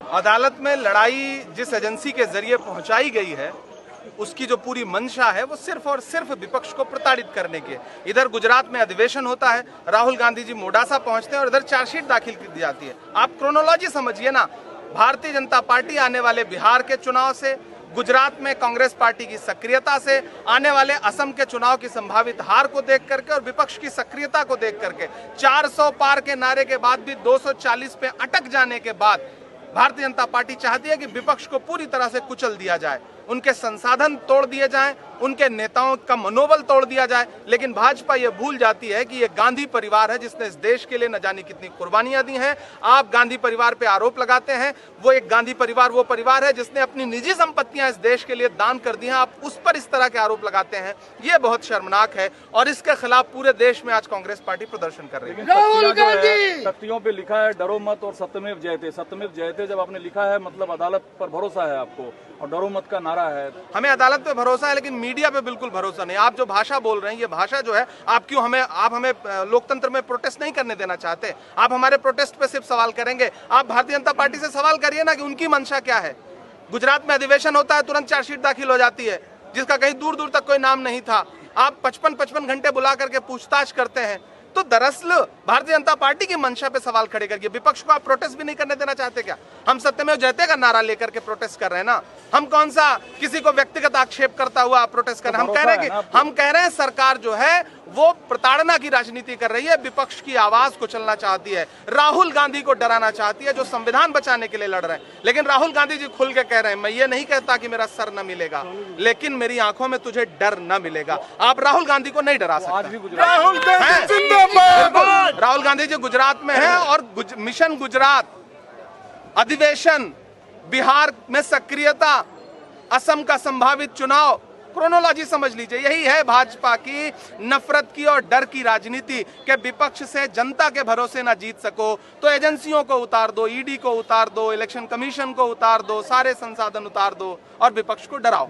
अदालत में लड़ाई जिस एजेंसी के जरिए पहुंचाई गई है उसकी जो पूरी मंशा है वो सिर्फ और सिर्फ विपक्ष को प्रताड़ित करने की है। इधर गुजरात में अधिवेशन होता है, राहुल गांधी जी मोडासा पहुंचते हैं और इधर चार्जशीट दाखिल की दी जाती है। आप क्रोनोलॉजी समझिए ना। भारतीय जनता पार्टी आने वाले बिहार के चुनाव से, गुजरात में कांग्रेस पार्टी की सक्रियता से, आने वाले असम के चुनाव की संभावित हार को देख करके और विपक्ष की सक्रियता को देख करके 400 पार के नारे के बाद भी 240 पे अटक जाने के बाद भारतीय जनता पार्टी चाहती है कि विपक्ष को पूरी तरह से कुचल दिया जाए, उनके संसाधन तोड़ दिए जाएं, उनके नेताओं का मनोबल तोड़ दिया जाए। लेकिन भाजपा ये भूल जाती है कि ये गांधी परिवार है जिसने इस देश के लिए न जाने कितनी कुर्बानियां दी हैं। आप गांधी परिवार पे आरोप लगाते हैं, वो एक गांधी परिवार वो परिवार है जिसने अपनी निजी संपत्तियां इस देश के लिए दान कर दी हैं। आप उस पर इस तरह के आरोप लगाते हैं, ये बहुत शर्मनाक है और इसके खिलाफ पूरे देश में आज कांग्रेस पार्टी प्रदर्शन कर रही है। राहुल गांधी तख्तियों पे लिखा है डरो मत और सत्यमेव जयते। सत्यमेव जयते जब आपने लिखा है मतलब अदालत पर भरोसा है आपको, और डरो मत का नारा है। हमें अदालत पे भरोसा है लेकिन मीडिया पे बिल्कुल भरोसा नहीं। आप जो भाषा बोल रहे हैं ये भाषा जो है, आप हमें लोकतंत्र में प्रोटेस्ट नहीं करने देना चाहते। आप हमारे प्रोटेस्ट पे सिर्फ सवाल करेंगे। आप भारतीय जनता पार्टी से सवाल करिए ना कि उनकी मंशा क्या है। गुजरात में अधिवेशन होता है, तुरंत चार्जशीट दाखिल हो जाती है जिसका कहीं दूर दूर तक कोई नाम नहीं था। आप 55 घंटे बुला करके पूछताछ करते हैं। तो दरअसल भारतीय जनता पार्टी की मंशा पे सवाल खड़े करके विपक्ष को आप प्रोटेस्ट भी नहीं करने देना चाहते क्या? हम सत्यमेव जयते का नारा लेकर के प्रोटेस्ट कर रहे हैं ना। हम कौन सा किसी को व्यक्तिगत आक्षेप करता हुआ प्रोटेस्ट कर रहे हैं? हम कह रहे हैं सरकार जो है वो प्रताड़ना की राजनीति कर रही है, विपक्ष की आवाज को चलना चाहती है, राहुल गांधी को डराना चाहती है जो संविधान बचाने के लिए लड़ रहे हैं। लेकिन राहुल गांधी जी खुल के कह रहे हैं, मैं ये नहीं कहता कि मेरा सर न मिलेगा, लेकिन मेरी आंखों में तुझे डर न मिलेगा। आप राहुल गांधी को नहीं डरा सकते। राहुल गांधी जी गुजरात में है और मिशन गुजरात, अधिवेशन, बिहार में सक्रियता, असम का संभावित चुनाव, क्रोनोलॉजी समझ लीजिए। यही है भाजपा की नफरत की और डर की राजनीति के विपक्ष से जनता के भरोसे ना जीत सको तो एजेंसियों को उतार दो, ईडी को उतार दो, इलेक्शन कमीशन को उतार दो, सारे संसाधन उतार दो और विपक्ष को डराओ।